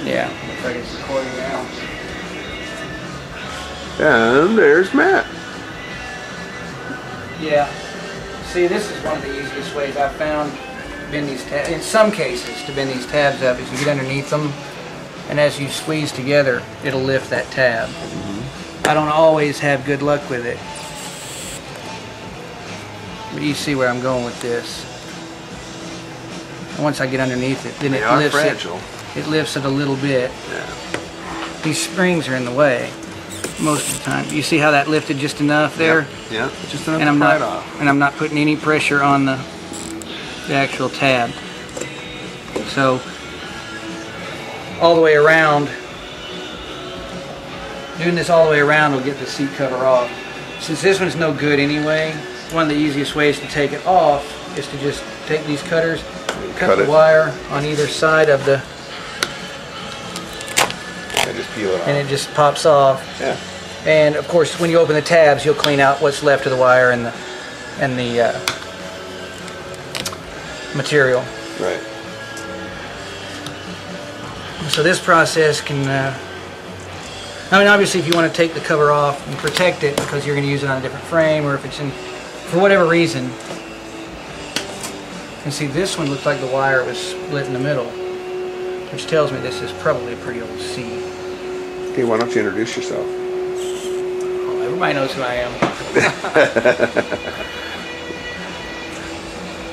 Yeah, looks like it's recording now. And there's Matt. Yeah. See, this is one of the easiest ways I've found to bend these tabs, in some cases, to bend these tabs up, is you get underneath them, and as you squeeze together, it'll lift that tab. I don't always have good luck with it. But you see where I'm going with this. And once I get underneath it, then it lifts it a little bit. Yeah. These springs are in the way most of the time. You see how that lifted just enough there? Yeah, just enough and to pry it off. And I'm not putting any pressure on the actual tab. So all the way around, doing this all the way around will get the seat cover off. Since this one's no good anyway, one of the easiest ways to take it off is to just take these cutters, cut the wire on either side of the, and just peel it off. And it just pops off. Yeah. And of course, when you open the tabs, you'll clean out what's left of the wire and the material. Right. So this process can, I mean, obviously if you want to take the cover off and protect it because you're going to use it on a different frame, or if it's in, for whatever reason, you can see this one looks like the wire was split in the middle, which tells me this is probably a pretty old seat. Okay, why don't you introduce yourself? Well, everybody knows who I am.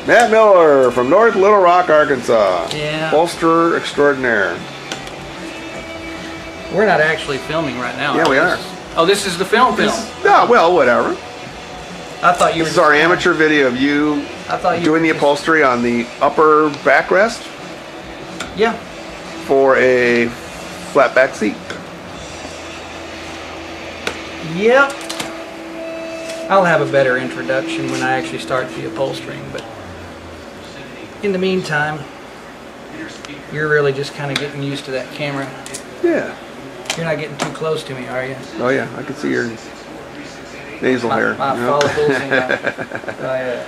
Matt Miller from North Little Rock, Arkansas. Yeah. Bolster extraordinaire. We're not actually filming right now. Yeah, we are. Oh, this is the film. No, well, whatever. I thought you were. This is our amateur video of you doing the upholstery on the upper backrest. Yeah. For a flat back seat. Yep. I'll have a better introduction when I actually start the upholstering, but in the meantime, you're really just kind of getting used to that camera. Yeah. You're not getting too close to me, are you? Oh yeah, I can see your nasal hair. My follicles and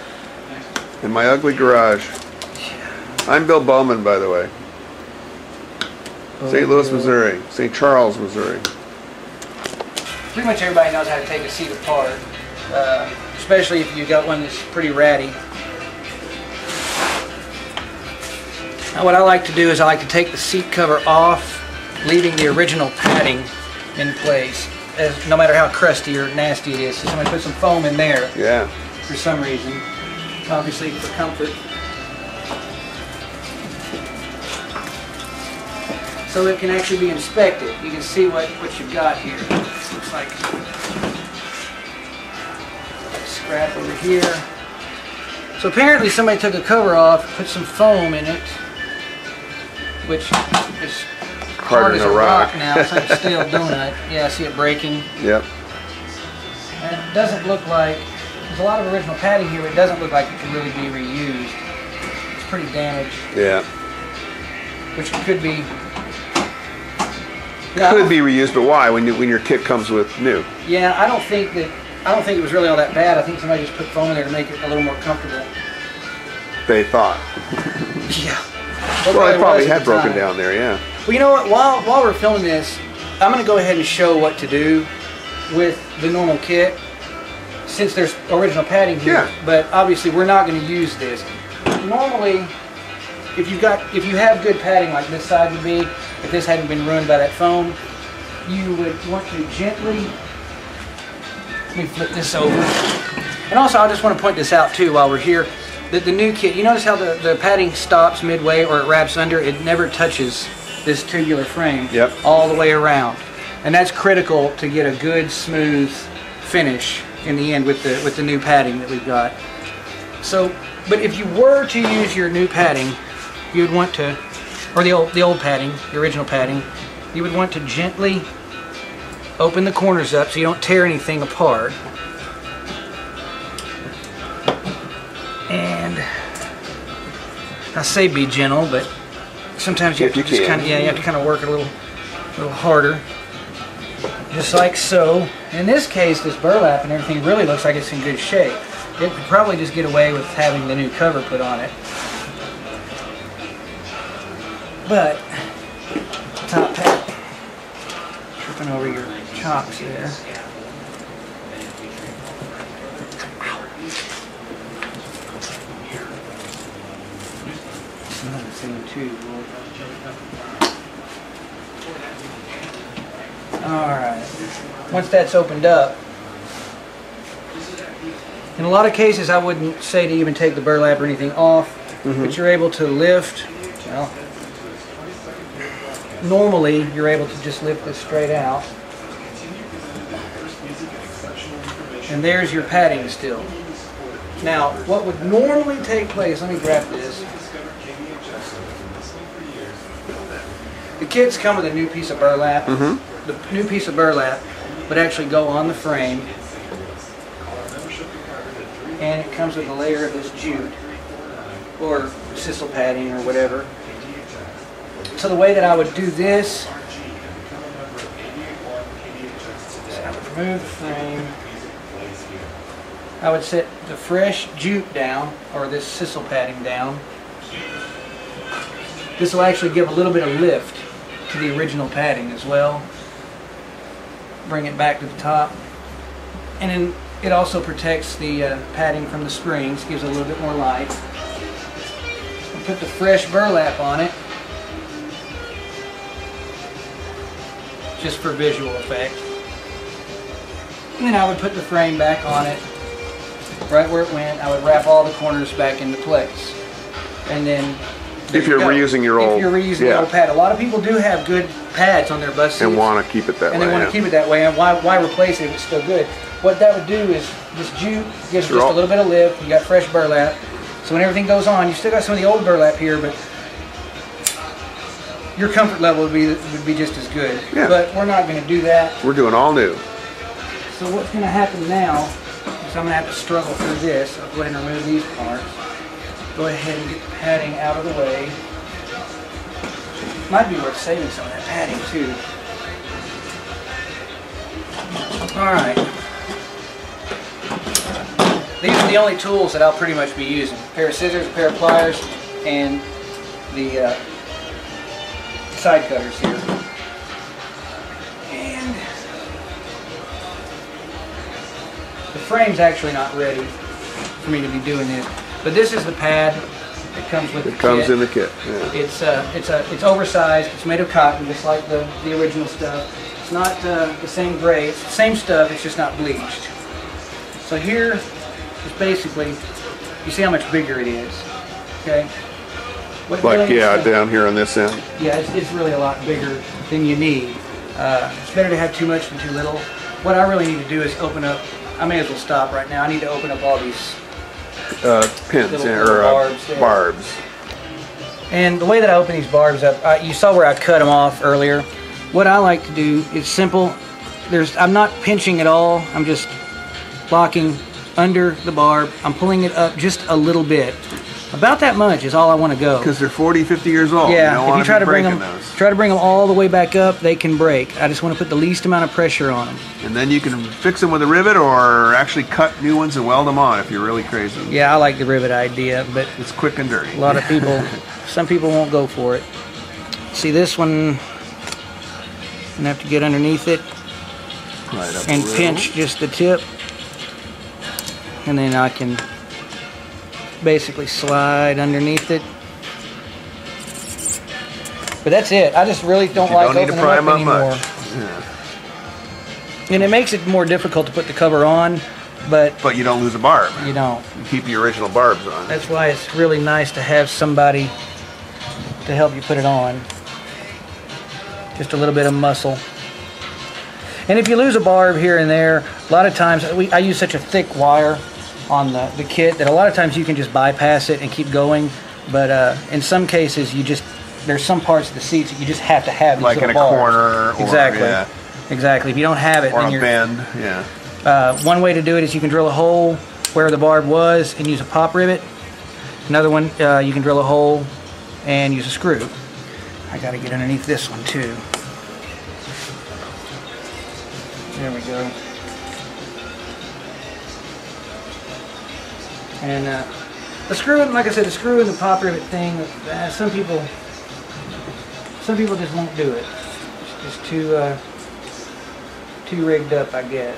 in my ugly garage. I'm Bill Bowman, by the way. St. Louis, Missouri. St. Charles, Missouri. Pretty much everybody knows how to take a seat apart, especially if you've got one that's pretty ratty. Now what I like to do is I like to take the seat cover off, leaving the original padding in place, no matter how crusty or nasty it is. So somebody put some foam in there. Yeah. For some reason, obviously for comfort. So it can actually be inspected. You can see what you've got here. Looks like a scrap over here. So apparently somebody took the cover off, put some foam in it, which is hard as a rock now. It's like a stale donut. Yeah, I see it breaking. Yep. And it doesn't look like, there's a lot of original padding here, but it doesn't look like it can really be reused. It's pretty damaged. Yeah. Which could be. Could be reused, but why? When your kit comes with new. Yeah, I don't think it was really all that bad. I think somebody just put foam in there to make it a little more comfortable. They thought. Yeah. Well, it probably had broken down there, yeah. Well, you know what? While we're filming this, I'm going to go ahead and show what to do with the normal kit, since there's original padding here. Yeah. But obviously, we're not going to use this. Normally, if you have good padding like this side would be, if this hadn't been ruined by that foam, you would want to gently. Let me flip this over. And also, I just want to point this out too while we're here. That the new kit, you notice how the padding stops midway or it wraps under? It never touches this tubular frame. Yep. All the way around. And that's critical to get a good, smooth finish in the end with the new padding that we've got. So, but if you were to use your new padding, you'd want to, or the old padding, the original padding, you would want to gently open the corners up so you don't tear anything apart. And I say be gentle, but sometimes you have to just kind of, you have to kind of work it a little harder. Just like so. In this case, this burlap and everything really looks like it's in good shape. It could probably just get away with having the new cover put on it. But top pad. Tripping over your chocks there. Another thing too. Alright. Once that's opened up, in a lot of cases I wouldn't say to even take the burlap or anything off, but you're able to lift, well, normally you're able to just lift this straight out. And there's your padding still. Now, what would normally take place, let me grab this. The kits come with a new piece of burlap. The new piece of burlap would actually go on the frame. And it comes with a layer of this jute or sisal padding or whatever. So the way that I would do this is I would remove the frame. I would set the fresh jute down, or this sisal padding down. This will actually give a little bit of lift to the original padding as well. Bring it back to the top. And then it also protects the padding from the springs, gives it a little bit more light. I'll put the fresh burlap on it, just for visual effect. And then I would put the frame back on it, right where it went. I would wrap all the corners back into place. And then if you're reusing your old, the old pad. A lot of people do have good pads on their bus seats. And want to keep it that way. And they want to keep it that way. And why replace it if it's still good? What that would do is this jute gives just a little bit of lift. You got fresh burlap. So when everything goes on, you still got some of the old burlap here, but your comfort level would be just as good. Yeah. But we're not going to do that. We're doing all new. So what's going to happen now is I'm going to have to struggle through this. I'll go ahead and remove these parts. Go ahead and get the padding out of the way. Might be worth saving some of that padding too. Alright. These are the only tools that I'll pretty much be using. A pair of scissors, a pair of pliers, and the side cutters here. And the frame's actually not ready for me to be doing this. But this is the pad that comes with the kit. It comes in the kit. Yeah. It's oversized. It's made of cotton, just like the original stuff. It's not the same grade. It's the same stuff. It's just not bleached. So here is basically, you see how much bigger it is. Okay. Down here on this end. Yeah, it's really a lot bigger than you need. It's better to have too much than too little. What I really need to do is open up. I may as well stop right now. I need to open up all these pins or barbs. And the way that I open these barbs up, you saw where I cut them off earlier. What I like to do is simple. I'm not pinching at all. I'm just locking under the barb. I'm pulling it up just a little bit. About that much is all I want to go. Because they're 40, 50 years old. Yeah, if you try to bring them, those. All the way back up, they can break. I just want to put the least amount of pressure on them. And then you can fix them with a rivet or actually cut new ones and weld them on if you're really crazy. Yeah, I like the rivet idea, but it's quick and dirty. A lot of people, some people won't go for it. See this one, I'm gonna have to get underneath it right up and pinch just the tip, and then I can basically slide underneath it. But that's it. I just really don't like opening them up anymore. Yeah. And it makes it more difficult to put the cover on, but you don't lose a barb. You don't. You keep the original barbs on. That's why it's really nice to have somebody to help you put it on. Just a little bit of muscle. And if you lose a barb here and there, a lot of times I use such a thick wire on the kit that a lot of times you can just bypass it and keep going, but in some cases there's some parts of the seats that you just have to have these like in a bars. corner or, exactly. Yeah. Exactly. If you don't have it, or then a bend, yeah. One way to do it is you can drill a hole where the barb was and use a pop rivet. Another one, you can drill a hole and use a screw. I got to get underneath this one too. There we go. And the screw, like I said, the screw and the pop rivet thing, some people just won't do it. Just too rigged up, I guess.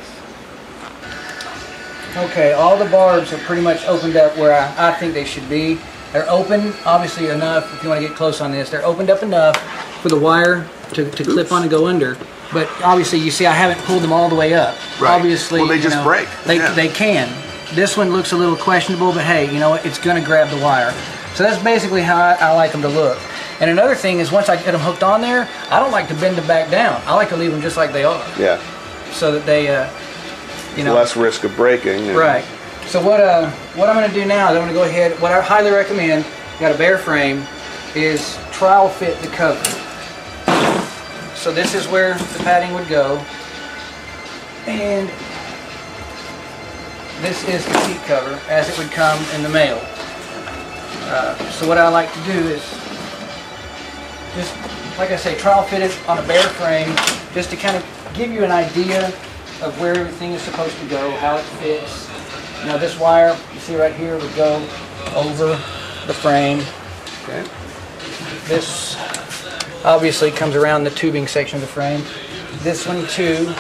Okay, all the barbs are pretty much opened up where I think they should be. They're open, obviously enough, if you want to get close on this, they're opened up enough for the wire to clip on and go under. But obviously, you see I haven't pulled them all the way up. Right. Obviously, well, they just break. They can. This one looks a little questionable, but hey, you know what? It's going to grab the wire. So that's basically how I like them to look. And another thing is once I get them hooked on there, I don't like to bend them back down. I like to leave them just like they are. Yeah. So that they, you know. Less risk of breaking. Right. So what I'm going to do now is I'm going to go ahead, what I highly recommend, you got a bare frame, is trial fit the cover. So this is where the padding would go. And this is the seat cover as it would come in the mail. So what I like to do is just, like I say, trial fit it on a bare frame just to kind of give you an idea of where everything is supposed to go, how it fits. You know, this wire, you see right here, would go over the frame. Okay. This obviously comes around the tubing section of the frame. This one too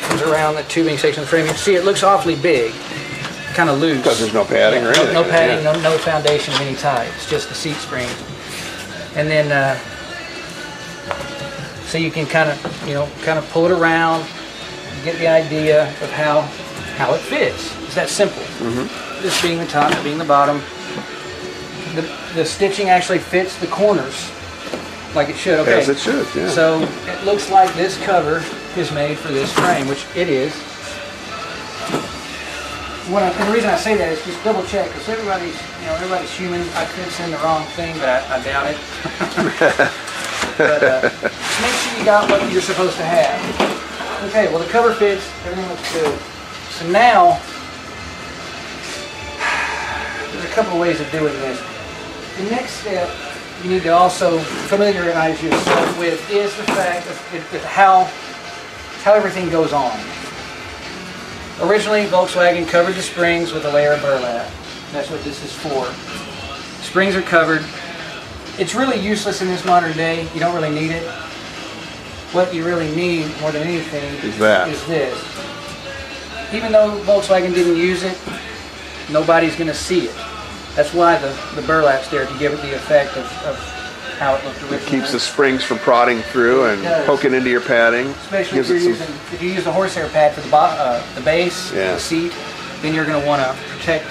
comes around the tubing section of the frame. You can see it looks awfully big, kind of loose. Because there's no padding or anything. No padding, no foundation of any type. It's just the seat spring. And then, so you can kind of pull it around, get the idea of how it fits. It's that simple. Mm-hmm. This being the top, that being the bottom. The stitching actually fits the corners like it should. Okay. As it should, yeah. So it looks like this cover is made for this frame, which it is. And the reason I say that is just double check, because everybody's human. I could send the wrong thing, but I doubt it. But make sure you got what you're supposed to have. Okay, well the cover fits, everything looks good. So now, there's a couple of ways of doing this. The next step you need to also familiarize yourself with is the fact of how everything goes on. Originally, Volkswagen covered the springs with a layer of burlap. That's what this is for. Springs are covered. It's really useless in this modern day. You don't really need it. What you really need, more than anything, is this. Even though Volkswagen didn't use it, nobody's going to see it. That's why the burlap's there, to give it the effect of how it looked originally. It keeps the springs from prodding through and poking into your padding. Especially if you use the horsehair pad for the base, the seat, then you're going to want to protect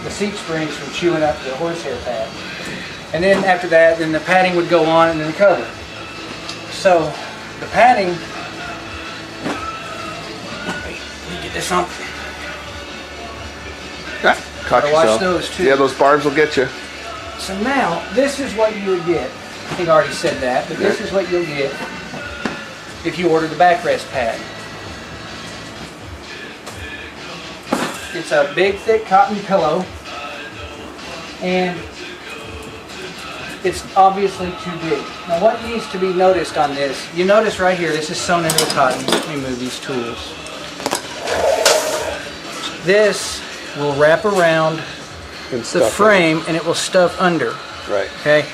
the seat springs from chewing up the horsehair pad. And then after that, then the padding would go on and then the cover. So the padding, let me get this on. Caught yourself. Watch those too. Yeah, those barbs will get you. So now, this is what you would get. I think I already said that, but this is what you'll get if you order the backrest pad. It's a big, thick cotton pillow, and it's obviously too big. Now what needs to be noticed on this, you notice right here, this is sewn into the cotton. Let me move these tools. This will wrap around the frame and it will stuff under. Right. Okay.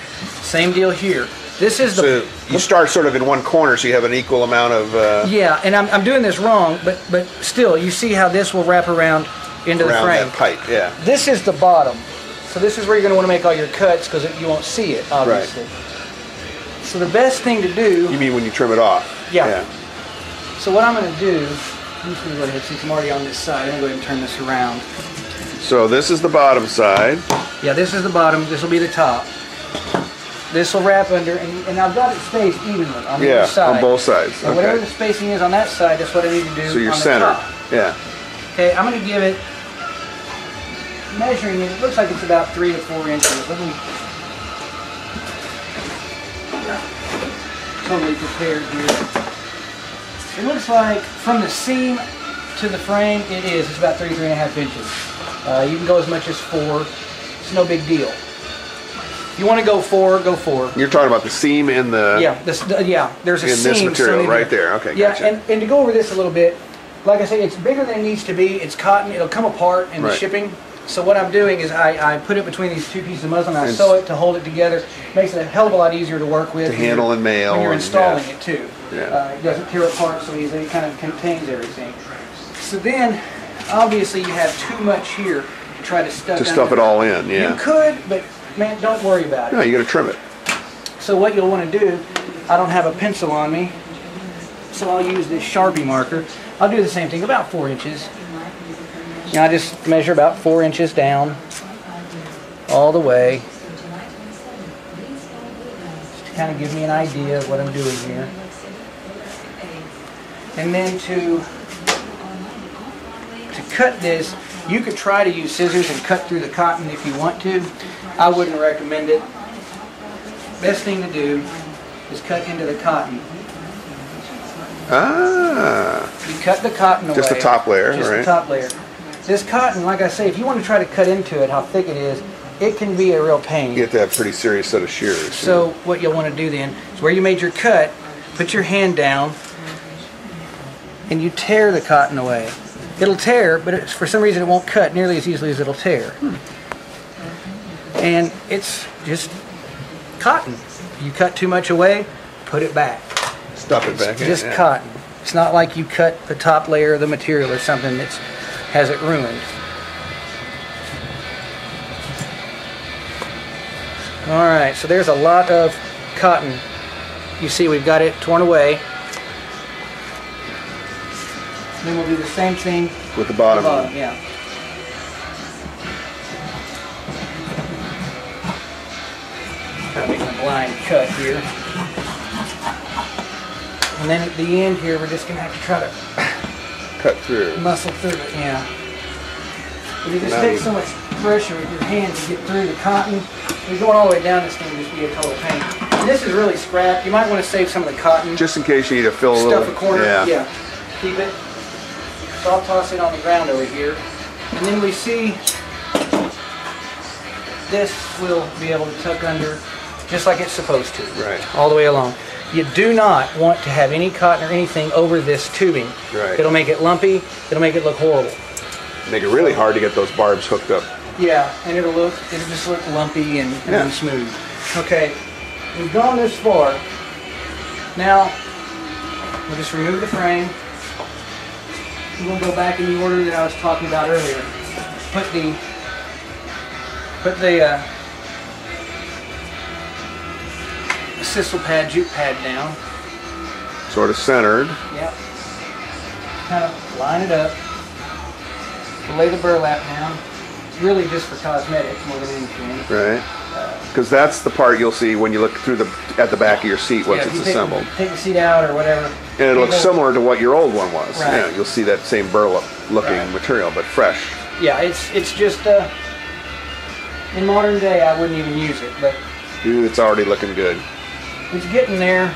Same deal here. This is so you start sort of in one corner, so you have an equal amount of. Yeah, and I'm doing this wrong, but still, you see how this will wrap around into the frame. That pipe, yeah. This is the bottom, so this is where you're going to want to make all your cuts because you won't see it, obviously. Right. So the best thing to do. You mean when you trim it off? Yeah. So what I'm going to do. I'm just going to go ahead, since I'm already on this side, I'm going to go ahead and turn this around. So this is the bottom side. Yeah, this is the bottom. This will be the top. This will wrap under, and I've got it spaced evenly on each side. On both sides. And whatever the spacing is on that side, that's what I need to do. So you're on the centered. top. Yeah. Okay, I'm going to give it, measuring it looks like it's about 3 to 4 inches. Let me totally prepared here. It looks like from the seam to the frame, it's about 3.5 inches. You can go as much as 4. It's no big deal. If you want to go 4, go 4. You're talking about the seam in the... Yeah, there's a seam. In this material right there. Okay, gotcha. Yeah, and to go over this a little bit, like I say, it's bigger than it needs to be. It's cotton. It'll come apart in the shipping. So what I'm doing is I put it between these two pieces of muslin and I sew it to hold it together. Makes it a hell of a lot easier to work with. To handle and mail. When you're installing it too. Yeah. It doesn't tear apart so easily. It kind of contains everything. So then, obviously you have too much here to try to stuff it all in, yeah. You could, but man, don't worry about it. No, you got to trim it. So what you'll want to do, I don't have a pencil on me, so I'll use this Sharpie marker. I'll do the same thing, about 4 inches. Now I just measure about 4 inches down, all the way. Just to kind of give me an idea of what I'm doing here. And then to cut this, you could try to use scissors and cut through the cotton if you want to. I wouldn't recommend it. Best thing to do is cut into the cotton. Ah. You cut the cotton away. Just the top layer, Just right? the top layer. This cotton, like I say, if you want to try to cut into it, how thick it is, it can be a real pain. You have to have a pretty serious set of shears. So what you'll want to do then is where you made your cut, put your hand down, and you tear the cotton away. It'll tear, but for some reason it won't cut nearly as easily as it'll tear. And it's just cotton. You cut too much away, put it back. Stuff it back in. Just cotton. It's not like you cut the top layer of the material or something that has it ruined. Alright, so there's a lot of cotton. You see we've got it torn away. Then we'll do the same thing with the bottom. Yeah. Try to make a blind cut here. And then at the end here, we're just going to have to try to cut through. Muscle through it, yeah. But it just takes so much pressure with your hand to get through the cotton. You're going all the way down, this thing will just be a total pain. And this is really scrap. You might want to save some of the cotton. Just in case you need to fill a little. Stuff a corner. Yeah. Keep it. So I'll toss it on the ground over here. And then we see this will be able to tuck under just like it's supposed to. Right. All the way along. You do not want to have any cotton or anything over this tubing. Right. It'll make it lumpy. It'll make it look horrible. Make it really hard to get those barbs hooked up. Yeah, and it'll just look lumpy and unsmooth. Okay, we've gone this far. Now we'll just remove the frame. We'll go back in the order that I was talking about earlier. Put the sisal pad, jute pad down. Sort of centered. Yep. Kind of line it up. Lay the burlap down. It's really just for cosmetics more than anything. Right. Because that's the part you'll see when you look through at the back of your seat once it's assembled. Take the seat out or whatever. And it looks similar to what your old one was. Right. Yeah, you'll see that same burlap looking material, but fresh. Yeah, it's just in modern day I wouldn't even use it, but dude, it's already looking good. It's getting there,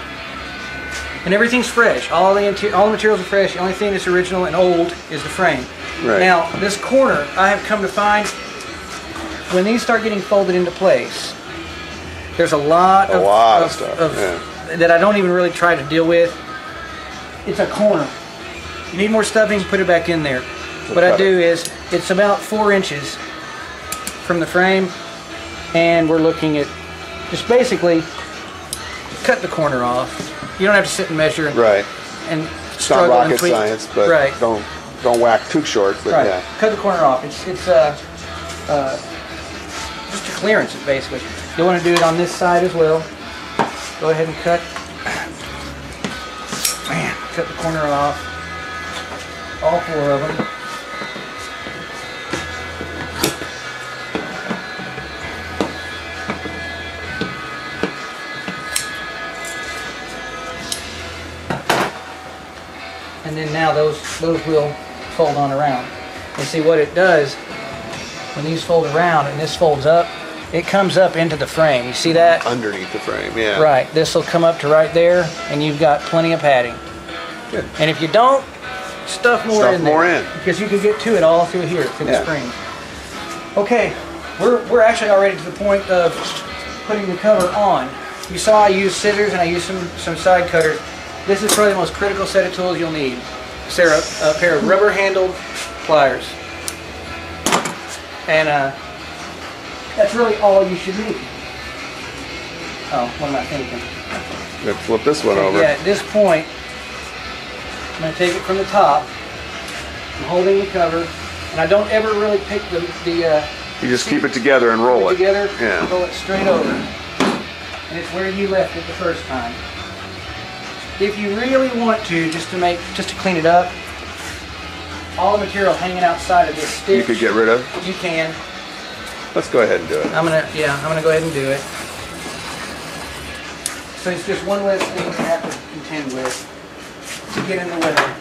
and everything's fresh. All the materials are fresh. The only thing that's original and old is the frame. Right. Now this corner, I have come to find, when these start getting folded into place, there's a lot of stuff that I don't even really try to deal with. It's a corner. You need more stuffing, put it back in there. What I do is, it's about 4 inches from the frame, and we're looking at just basically cut the corner off. You don't have to sit and measure and it's not rocket science, but don't whack too short. But yeah, cut the corner off. It's just a clearance, basically. You'll want to do it on this side as well. Go ahead and cut. Man, cut the corner off. All 4 of them. And then now those will fold on around. And see what it does when these fold around and this folds up, it comes up into the frame. You see that? Underneath the frame, yeah. Right. This will come up to right there, and you've got plenty of padding. Good. And if you don't, stuff more in there. Because you can get to it all through here, through the springs. Okay, we're actually already to the point of putting the cover on. You saw I used scissors and I used some side cutters. This is probably the most critical set of tools you'll need. Sarah, a pair of rubber-handled pliers. And that's really all you should need. Oh, what am I thinking? Let's flip this one over. Yeah, at this point, I'm going to take it from the top. I'm holding the cover, and I don't ever really pick the you just keep it together and roll it. Together, yeah. Roll it straight over. And it's where you left it the first time. If you really want to, just to clean it up, all the material hanging outside of this stitch, you could get rid of. You can. Let's go ahead and do it. I'm gonna go ahead and do it. So it's just one less thing to have to contend with to get in the weather.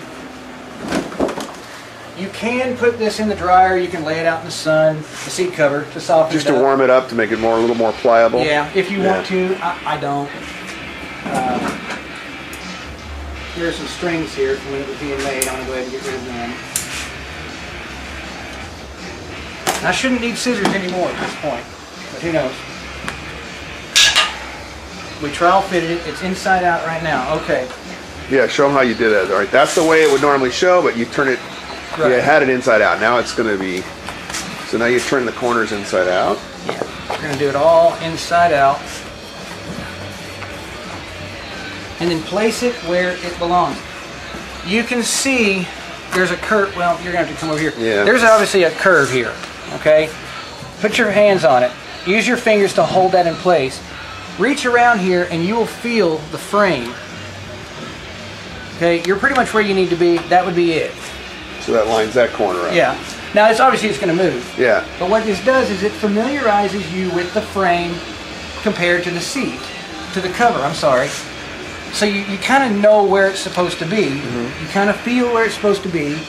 You can put this in the dryer. You can lay it out in the sun, the seat cover, to soften just it up. to warm it up to make it a little more pliable. Yeah, if you want to. I don't. There's some strings here from when it was being made. I'm gonna go ahead and get rid of them. I shouldn't need scissors anymore at this point, but who knows? We trial fitted it. It's inside out right now. Okay. Yeah, show them how you did it. All right, that's the way it would normally show, but you turn it. Right. Yeah, it had it inside out. Now it's going to be. So now you turn the corners inside out. Yeah, we're going to do it all inside out, and then place it where it belongs. You can see there's a curve. Well, you're going to have to come over here. Yeah. There's obviously a curve here. Okay. Put your hands on it. Use your fingers to hold that in place. Reach around here, and you will feel the frame. Okay, you're pretty much where you need to be. That would be it. So that lines that corner up. Yeah. Now, it's obviously it's going to move. Yeah. But what this does is it familiarizes you with the frame compared to the seat, to the cover, I'm sorry. So you kind of know where it's supposed to be. Mm-hmm. You kind of feel where it's supposed to be.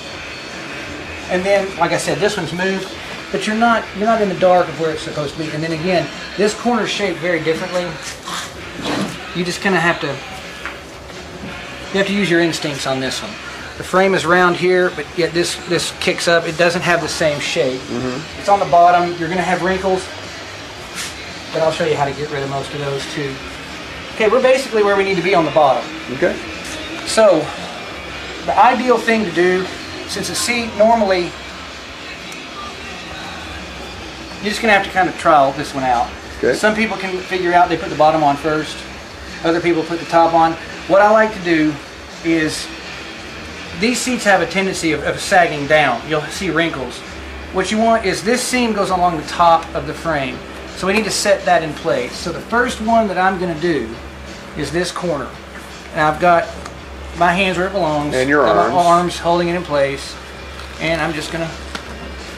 And then, like I said, this one's moved, but you're not in the dark of where it's supposed to be. And then again, this corner's shaped very differently. You just kind of have to use your instincts on this one. The frame is round here, but yet this kicks up. It doesn't have the same shape. Mm-hmm. It's on the bottom. You're going to have wrinkles, but I'll show you how to get rid of most of those too. Okay, we're basically where we need to be on the bottom. Okay. So, the ideal thing to do, since the seat normally, you're just going to have to kind of trial this one out. Okay. Some people can figure out they put the bottom on first. Other people put the top on. What I like to do is, these seats have a tendency of sagging down. You'll see wrinkles. What you want is this seam goes along the top of the frame. So we need to set that in place. So the first one that I'm going to do is this corner. And I've got my hands where it belongs. And your arms. My arms holding it in place. And I'm just going to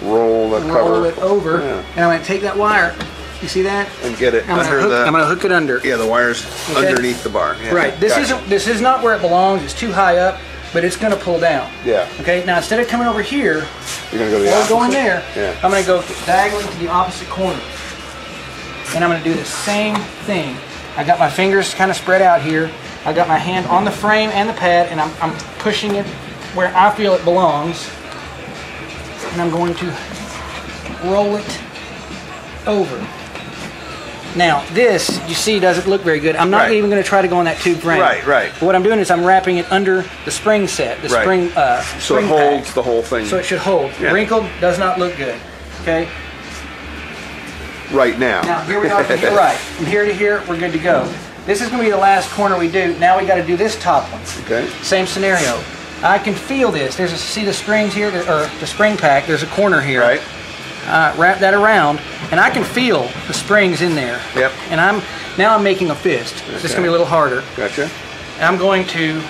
roll it over. Yeah. And I'm going to take that wire. You see that? And get it I'm going to hook it under. Yeah, the wire's underneath the bar. Yeah. Right. This is not where it belongs. It's too high up, but it's going to pull down. Yeah. Okay. Now instead of coming over here, you're going to go to the opposite. Going there. Yeah. I'm going to go diagonally to the opposite corner, and I'm going to do the same thing. I got my fingers kind of spread out here. I got my hand on the frame and the pad, and I'm pushing it where I feel it belongs, and I'm going to roll it over. Now, this, you see, doesn't look very good. I'm not even going to try to go on that tube frame. Right. But what I'm doing is I'm wrapping it under the spring set, the spring so it holds the whole thing. So it should hold. Yeah. Wrinkled does not look good. Okay? Right now. Now, here we are from here, from here to here, we're good to go. This is going to be the last corner we do. Now we got to do this top one. Okay. Same scenario. I can feel this. See the springs here, or the spring pack, there's a corner here. Right. Wrap that around, and I can feel the springs in there. Yep. And I'm making a fist. Okay. It's just gonna be a little harder. Gotcha. And I'm going to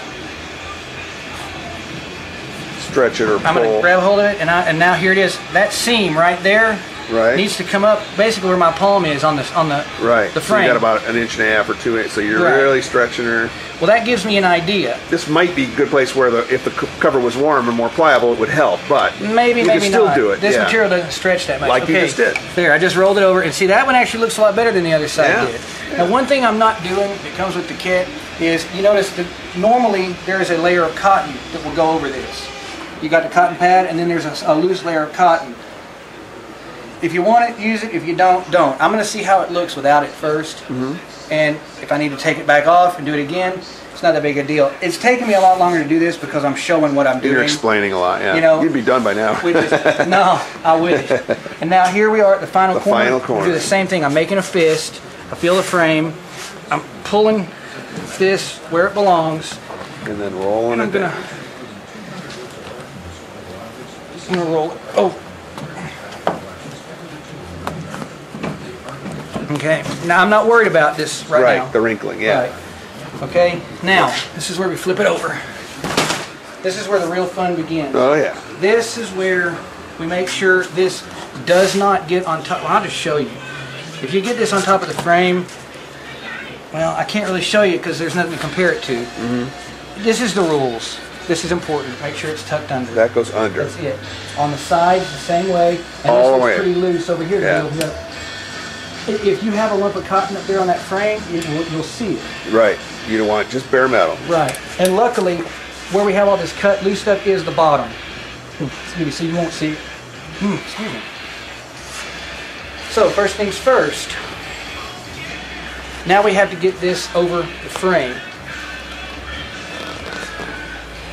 stretch it or pull. I'm gonna grab hold of it, and now here it is. That seam right there needs to come up basically where my palm is on the the frame. So you got about 1.5 inches or 2 inches. So you're really stretching her. Well, that gives me an idea. This might be a good place where if the cover was warm and more pliable, it would help. But maybe you can still do it. This material doesn't stretch that much. Like you just did. There, I just rolled it over, and see that one actually looks a lot better than the other side did. Yeah. Now, one thing I'm not doing that comes with the kit is, you notice that normally there is a layer of cotton that will go over this. You got the cotton pad, and then there's a loose layer of cotton. If you want it, use it. If you don't, don't. I'm going to see how it looks without it first. Mm-hmm. And if I need to take it back off and do it again, It's not that big a deal. It's taken me a lot longer to do this because I'm showing what I'm doing. You're explaining a lot, yeah. You know, you'd be done by now. No, I wish. And now here we are at the final corner. Final corner. We do the same thing. I'm making a fist. I feel the frame. I'm pulling this where it belongs. And then rolling it down. I'm gonna roll it. Oh. Okay. Now I'm not worried about this right now. Right, the wrinkling, yeah. Right. Okay. Now this is where we flip it over. This is where the real fun begins. Oh yeah. This is where we make sure this does not get on top. Well, I'll just show you. If you get this on top of the frame, well, I can't really show you because there's nothing to compare it to. This is the rules. This is important. Make sure it's tucked under. That goes under. That's it. On the sides, the same way. And all the this way. is pretty loose over here. Yeah. If you have a lump of cotton up there on that frame, you'll see it. Right. You don't want just bare metal. Right. And luckily, where we have all this cut loose stuff is the bottom. So you won't see it. Excuse me. So first things first. Now we have to get this over the frame.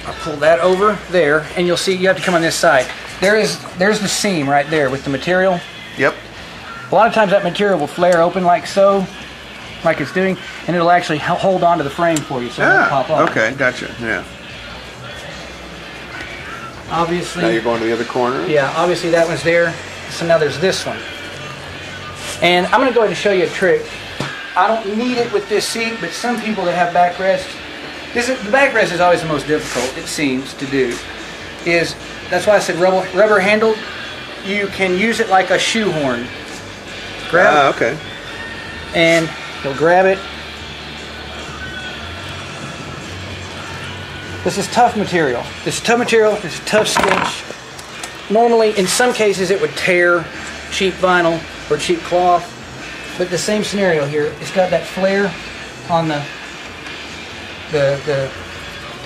I'll pull that over there, and you'll see you have to come on this side. There's the seam right there with the material. Yep. A lot of times that material will flare open like so, like it's doing, and it'll actually hold on to the frame for you so it won't pop off. Okay, gotcha. Yeah. Obviously. Now you're going to the other corner? Yeah, obviously that one's there. So now there's this one. And I'm going to go ahead and show you a trick. I don't need it with this seat, but some people that have backrest, the backrest is always the most difficult, it seems, to do. That's why I said rubber handled. You can use it like a shoehorn. Grab it. Okay. And you'll grab it. This is tough material. This is tough material. This is tough stitch. Normally, in some cases, it would tear cheap vinyl or cheap cloth. But the same scenario here. It's got that flare on the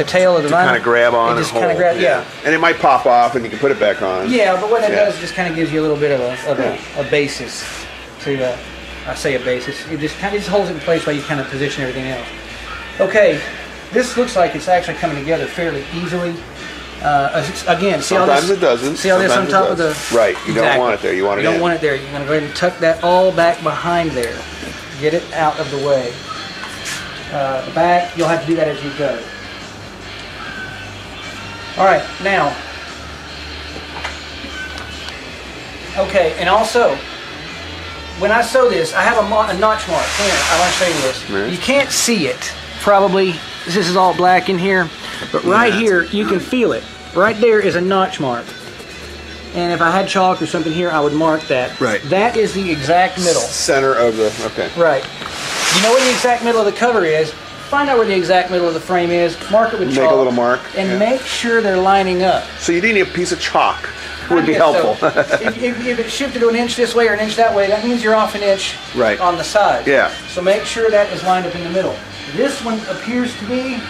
tail of the vinyl. Kind of grab on it. Just kind of grab, yeah. And it might pop off, and you can put it back on. Yeah, but what that does is just kind of gives you a little bit of a basis to. I say a basis. It just kind of holds it in place while you kind of position everything else. Okay, this looks like it's actually coming together fairly easily. Again, see Sometimes all this? it doesn't. See all this on top of the? Right. You don't want it there. You want it in. You don't want it there. You're going to go ahead and tuck that all back behind there. Get it out of the way. The back, you'll have to do that as you go. All right, now. Okay, and also, when I sew this, I have a notch mark. Here, I want to show you this. Right. You can't see it, probably. This is all black in here, but right here, you can feel it. Right there is a notch mark. And if I had chalk or something here, I would mark that. Right. That is the exact middle. Center of the, okay. Right. You know where the exact middle of the cover is. Find out where the exact middle of the frame is. Mark it with chalk. Make a little mark. And make sure they're lining up. So you need a piece of chalk. Would be helpful. So. if it shifted to an inch this way or an inch that way, that means you're off an inch on the side. Yeah. So make sure that is lined up in the middle. This one appears to be.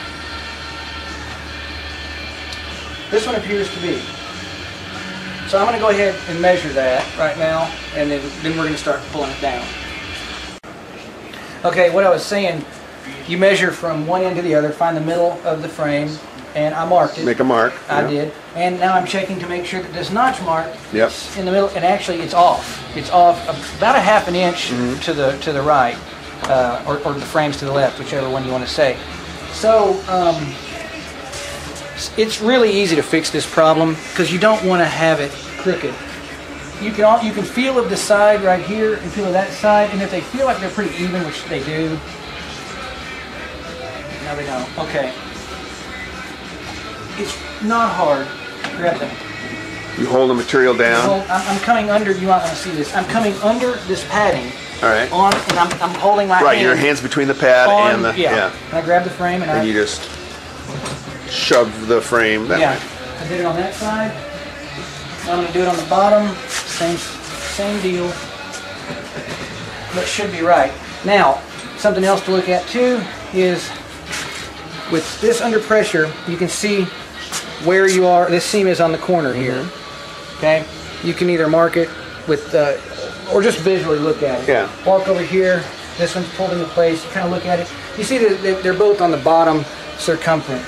This one appears to be. So I'm going to go ahead and measure that right now, and then we're going to start pulling it down. Okay, what I was saying, you measure from one end to the other, find the middle of the frame, and I marked it. Make a mark. I did. And now I'm checking to make sure that this notch mark is in the middle, and actually it's off. It's off about a half an inch to the right, or the frames to the left, whichever one you want to say. So it's really easy to fix this problem because you don't want to have it crooked. You can feel of the side right here and feel of that side, and if they feel like they're pretty even, which they do, now they don't. Okay. It's not hard. Grab them. You hold the material down. I'm coming under. You might want to see this. I'm coming under this padding. All right. And I'm holding my hand. Right, your hands between the pad and the And I grab the frame and you just shove the frame that way. I did it on that side. Now I'm going to do it on the bottom. Same deal. That should be right. Now, something else to look at too is with this under pressure, you can see where you are. This seam is on the corner here. Okay, you can either mark it with, or just visually look at it. Yeah. Walk over here, This one's pulled into place. You kind of look at it. You see that they're both on the bottom circumference.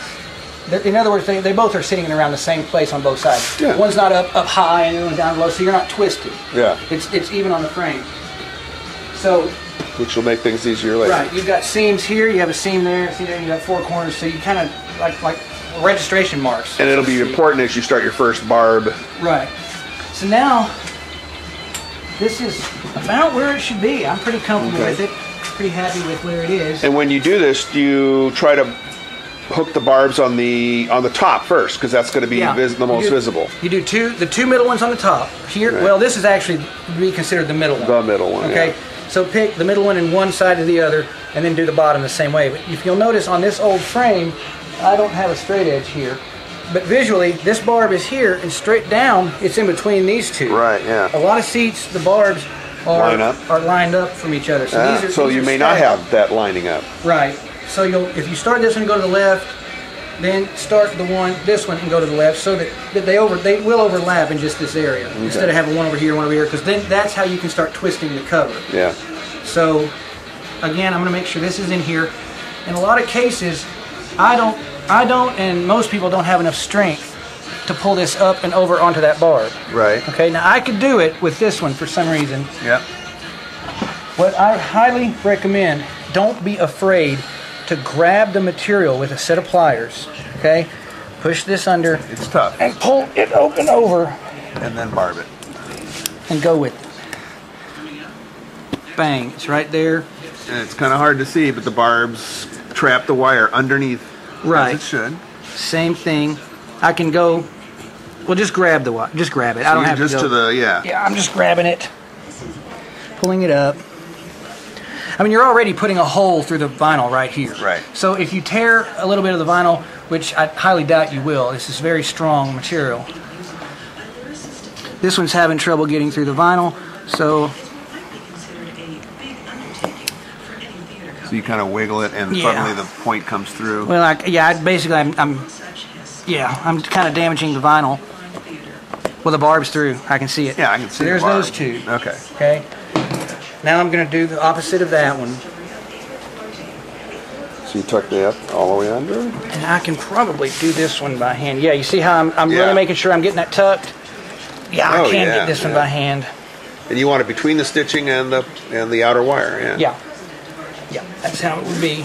In other words, they both are sitting around the same place on both sides. Yeah. One's not up high and the other one down low, so you're not twisted. Yeah. It's even on the frame. So. Which will make things easier later. Right. You've got seams here. You have a seam there. See there. You got 4 corners. So you kind of like registration marks. And it'll be important as you start your first barb. Right. So now, this is about where it should be. I'm pretty comfortable with it. Pretty happy with where it is. And when you do this, do you try to hook the barbs on the top first, because that's going to be the most visible? You do the two middle ones on the top. Here, well, this is actually be considered the middle one. The middle one. Okay. Yeah. So pick the middle one in one side of the other, and then do the bottom the same way. But if you'll notice on this old frame, I don't have a straight edge here. But visually, this barb is here, and straight down, it's in between these two. Right, yeah. A lot of seats, the barbs are lined up from each other. So you may not have that lining up. Right. So if you start this one and go to the left, then start this one and go to the left, so that they will overlap in just this area, instead of having one over here, because then that's how you can start twisting the cover. Yeah. So again, I'm going to make sure this is in here. In a lot of cases, I don't, and most people don't have enough strength to pull this up and over onto that barb. Right. Okay. Now I could do it with this one for some reason. Yeah. What I highly recommend: don't be afraid to grab the material with a set of pliers. Okay. Push this under. It's tough. And pull it open over. And then barb it. And go with it. Bang! It's right there. And it's kind of hard to see, but the barbs trap the wire underneath. Right. As it should. Same thing. I can go. Well, just grab the wire. Just grab it. I don't have to go. Yeah, I'm just grabbing it, pulling it up. I mean, you're already putting a hole through the vinyl right here. Right. So if you tear a little bit of the vinyl, which I highly doubt you will, this is very strong material. This one's having trouble getting through the vinyl, so you kind of wiggle it, and suddenly the point comes through. Well, I'm kind of damaging the vinyl. Well, the barb's through. I can see it. Yeah, I can see. So there's those two. Okay. Okay. Now I'm going to do the opposite of that one. So you tuck that all the way under? And I can probably do this one by hand. Yeah, you see how I'm really making sure I'm getting that tucked? Yeah, I can get this one by hand. And you want it between the stitching and the outer wire, Yeah, that's how it would be.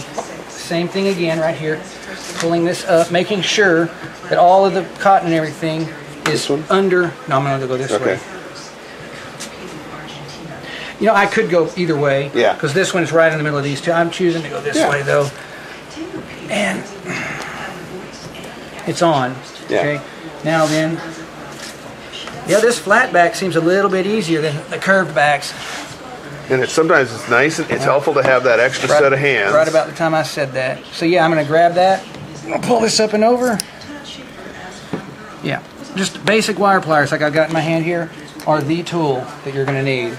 Same thing again right here. Pulling this up, making sure that all of the cotton and everything is under. No, I'm going to go this way. You know, I could go either way. Yeah. Because this one's right in the middle of these two. I'm choosing to go this way, though. And it's on. Yeah. Okay. Now then, this flat back seems a little bit easier than the curved backs. And sometimes it's nice, and it's helpful to have that extra set of hands. Right about the time I said that. So I'm going to grab that. I'll pull this up and over. Yeah. Just basic wire pliers like I've got in my hand here are the tool that you're going to need.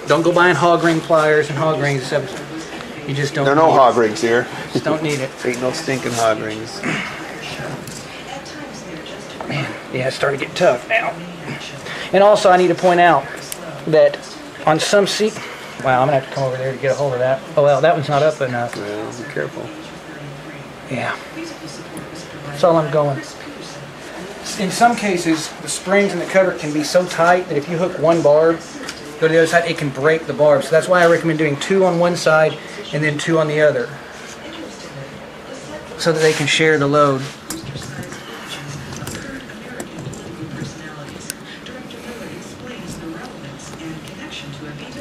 Don't go buying hog ring pliers and hog rings. You just don't. There are no hog rings here. Just don't need it. Ain't no stinking hog rings. Man, it's starting to get tough now. And also, I need to point out that on some seat. Wow, I'm gonna have to come over there to get a hold of that. Oh well, that one's not up enough. Well, be careful. Yeah. That's all I'm going. In some cases, the springs in the cover can be so tight that if you hook one barb, go to the other side, it can break the barb. So that's why I recommend doing 2 on one side and then 2 on the other, so that they can share the load.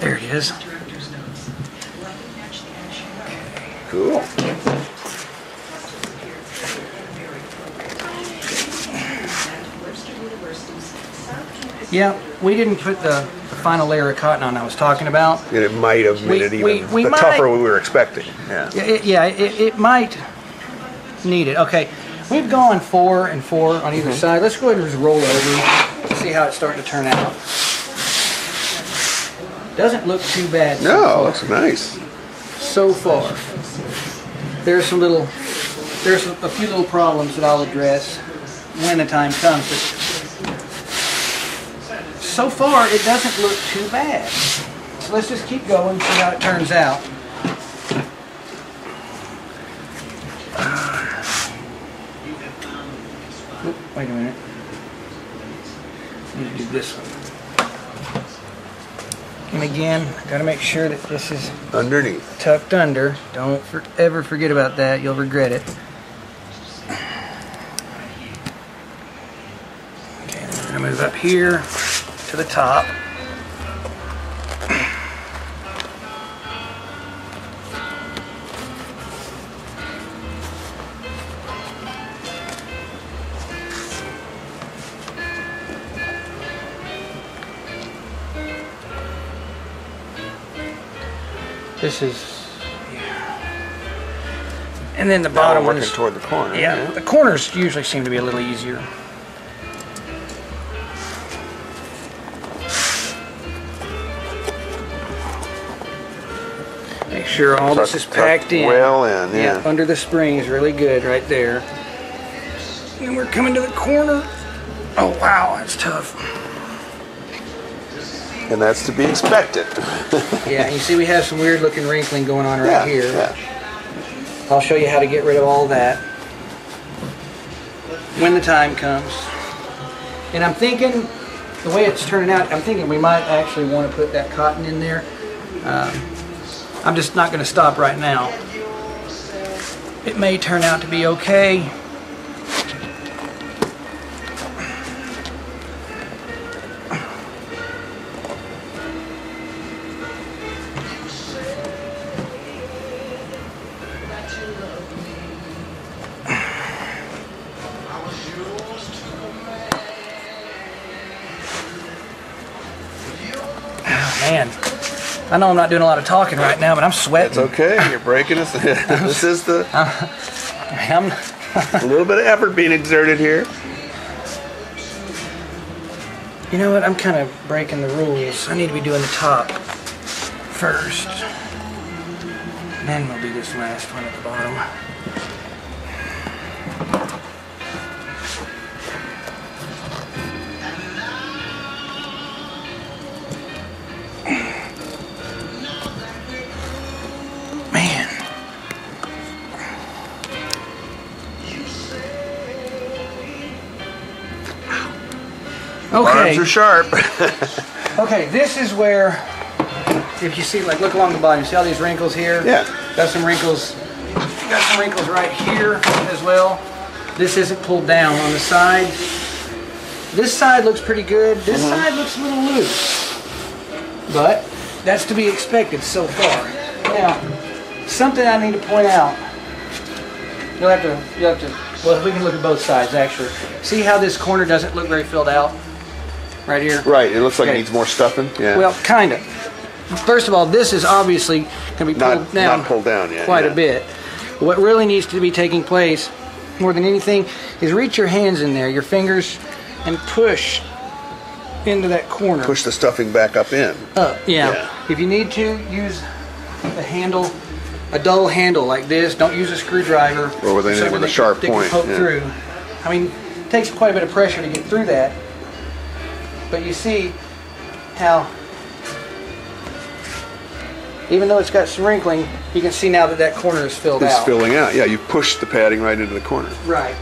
There it is. Cool. Yeah, we didn't put the final layer of cotton on I was talking about. And it might have made it even tougher than we were expecting. Yeah. It might need it. Okay, we've gone 4 and 4 on either side. Let's go ahead and just roll over and see how it's starting to turn out. Doesn't look too bad. No, it looks nice. So far, there's a few little problems that I'll address when the time comes. But so far, it doesn't look too bad. So let's just keep going and see how it turns out. Wait a minute. I need to do this one. And again, got to make sure that this is underneath, tucked under. Don't ever forget about that. You'll regret it. Okay, we're going to move up here to the top. This is, and then the bottom working one's toward the corner. Yeah, the corners usually seem to be a little easier. Make sure all this is packed in. Well in, yeah. Under the spring is really good right there. And we're coming to the corner. Oh wow, that's tough. And that's to be expected. Yeah, you see we have some weird looking wrinkling going on right here. Yeah. I'll show you how to get rid of all that when the time comes. And I'm thinking, the way it's turning out, I'm thinking we might actually want to put that cotton in there. I'm just not going to stop right now. It may turn out to be okay. Man, I know I'm not doing a lot of talking right now, but I'm sweating. It's okay. You're breaking us. This is the I'm a little bit of effort being exerted here. You know what? I'm kind of breaking the rules. I need to be doing the top first. Then we'll do this last one at the bottom. Okay. Barbs are sharp. Okay, this is where, if you see, like, look along the bottom. You see all these wrinkles here? Yeah. Got some wrinkles. Got some wrinkles right here as well. This isn't pulled down on the side. This side looks pretty good. This side looks a little loose, but that's to be expected so far. Now, something I need to point out. You'll have to. Well, we can look at both sides actually. See how this corner doesn't look very filled out? Right here. Right, it looks like it needs more stuffing. Yeah. Well, kind of. First of all, this is obviously going to be pulled down. Not pulled down yet. Quite a bit. What really needs to be taking place, more than anything, is reach your hands in there, your fingers, and push into that corner. Push the stuffing back up in. Up, yeah. If you need to, use a handle, a dull handle like this. Don't use a screwdriver. Or with anything with a sharp point. Poke through. I mean, it takes quite a bit of pressure to get through that. But you see how, even though it's got some wrinkling, you can see now that that corner is filled out. It's filling out. Yeah, you push the padding right into the corner. Right.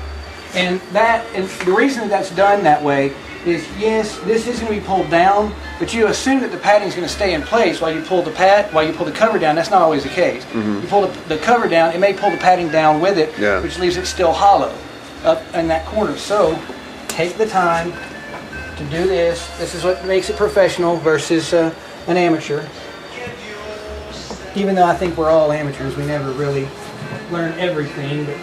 And the reason that that's done that way is, yes, this is going to be pulled down, but you assume that the padding is going to stay in place while you pull the cover down. That's not always the case. You pull the cover down, it may pull the padding down with it, which leaves it still hollow up in that corner. So take the time to do this. This is what makes it professional versus an amateur. Even though I think we're all amateurs, we never really learn everything. But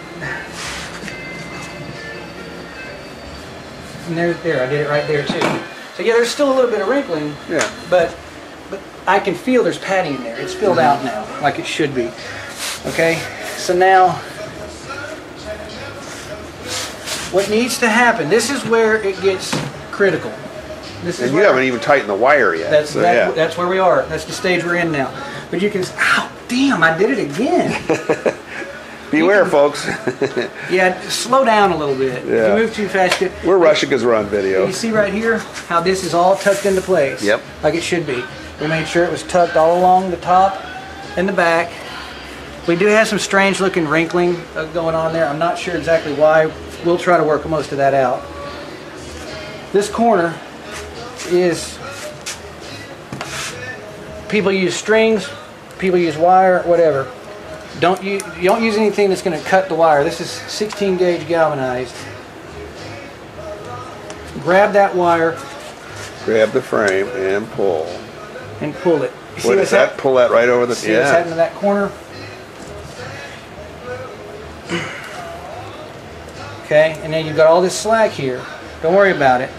and there, I did it right there too. So yeah, there's still a little bit of wrinkling. Yeah. But I can feel there's padding in there. It's filled out now, like it should be. Okay. So now, what needs to happen? This is where it gets critical. This is and you haven't even tightened the wire yet. That's where we are. That's the stage we're in now. But you can. Ow! Damn! I did it again. Beware, folks. Yeah, slow down a little bit. Yeah. If you move too fast, we're rushing because we're on video. You see right here how this is all tucked into place. Yep. Like it should be. We made sure it was tucked all along the top and the back. We do have some strange looking wrinkling going on there. I'm not sure exactly why. We'll try to work most of that out. this corner is, people use strings, people use wire, whatever. You don't use anything that's going to cut the wire. This is 16 gauge galvanized. Grab that wire. Grab the frame and pull. And pull it. What is that? Pull that right over the... See what's happening to that corner? Okay, and then you've got all this slack here. Don't worry about it.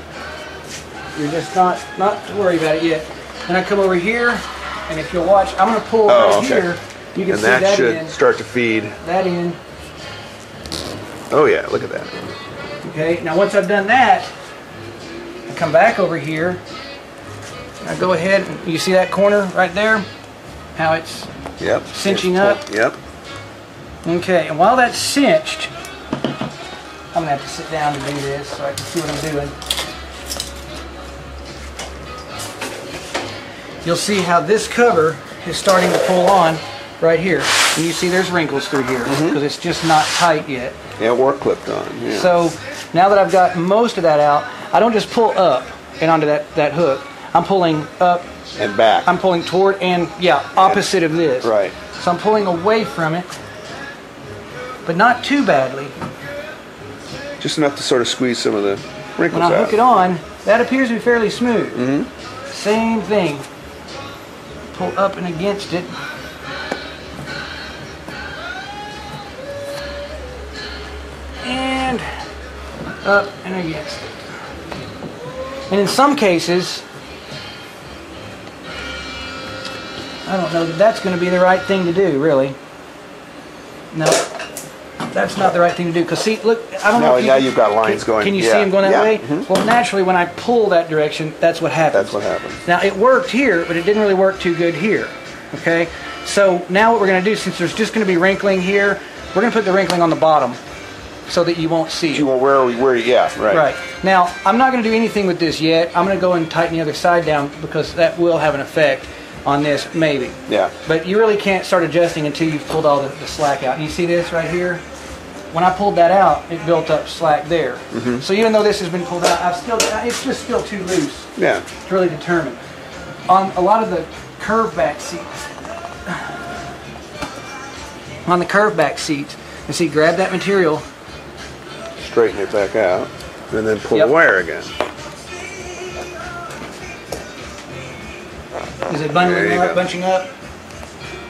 You're just not to worry about it yet. Then I come over here, and if you'll watch, I'm going to pull right here. You can see that should start to feed. That in. Oh yeah, look at that. Okay, now once I've done that, I come back over here. I go ahead, and you see that corner right there? How it's cinching up? Yep. Okay, and while that's cinched, I'm going to have to sit down to do this so I can see what I'm doing. You'll see how this cover is starting to pull on right here. And you see there's wrinkles through here because it's just not tight yet. Yeah, or clipped on. Yeah. So now that I've got most of that out, I don't just pull up and onto that hook. I'm pulling up and back. I'm pulling toward and opposite of this. Right. So I'm pulling away from it, but not too badly. Just enough to sort of squeeze some of the wrinkles out. When I hook it on, that appears to be fairly smooth. Same thing. Pull up and against it. And up and against it. And in some cases, I don't know that that's going to be the right thing to do, really. No, that's not the right thing to do. Because see, look, I don't know if you've got lines going. Can you see them going that way? Well, naturally, when I pull that direction, that's what happens. That's what happens. Now, it worked here, but it didn't really work too good here. Okay? So now what we're going to do, since there's just going to be wrinkling here, we're going to put the wrinkling on the bottom so that you won't see it. Right. Now, I'm not going to do anything with this yet. I'm going to go and tighten the other side down because that will have an effect on this, maybe. Yeah. But you really can't start adjusting until you've pulled all the slack out. And you see this right here? When I pulled that out, it built up slack there. So even though this has been pulled out, it's just still too loose. Yeah. To really determine. On a lot of the curved back seats, you see, grab that material, straighten it back out, and then pull the wire again. Is it bunching up?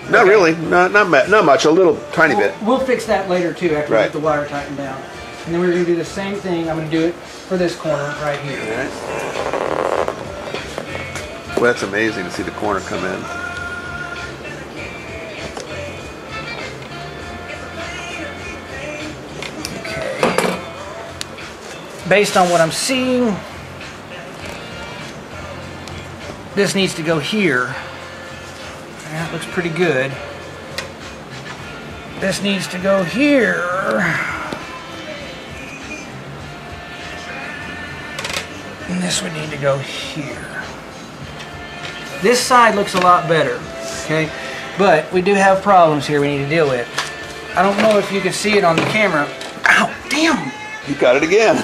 Not really, not much, a little tiny bit. We'll fix that later too after we get the wire tightened down. And then we're going to do the same thing. I'm going to do it for this corner right here. All right. Well, that's amazing to see the corner come in. Okay. Based on what I'm seeing, this needs to go here. That looks pretty good. This needs to go here. And this would need to go here. This side looks a lot better, okay? But we do have problems here we need to deal with. I don't know if you can see it on the camera. Ow, damn! You got it again.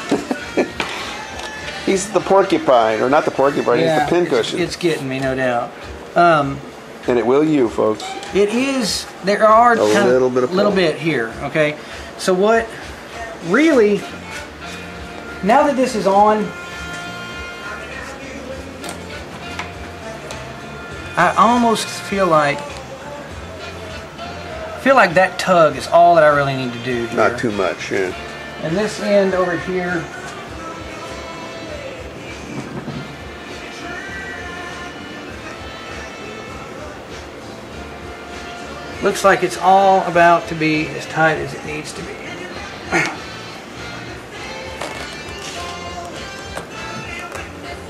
He's the porcupine, or not the porcupine, he's the pincushion. It's getting me, no doubt. And it will you, folks. It is. There are a little bit here. Okay. So what? Really? Now that this is on, I almost feel like that tug is all that I really need to do here. Not too much, yeah. And this end over here. Looks like it's all about to be as tight as it needs to be.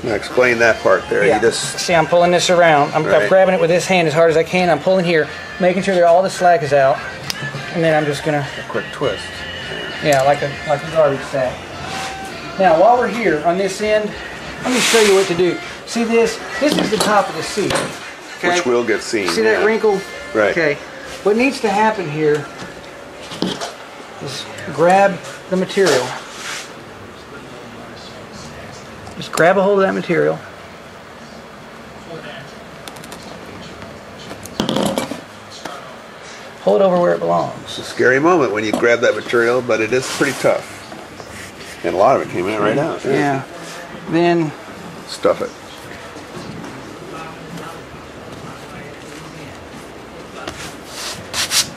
Now explain that part there. Yeah. You just see, I'm pulling this around. I'm grabbing it with this hand as hard as I can. I'm pulling here, making sure that all the slack is out, and then I'm just gonna a quick twist. Yeah, like a garbage sack. Now, while we're here on this end, let me show you what to do. See this? This is the top of the seat. Okay? Which will get seen. See that wrinkle? Right. Okay. What needs to happen here is grab the material Just grab a hold of that material. Hold it over where it belongs. It's a scary moment when you grab that material, but it is pretty tough. And a lot of it came in right out. Yeah. Then stuff it.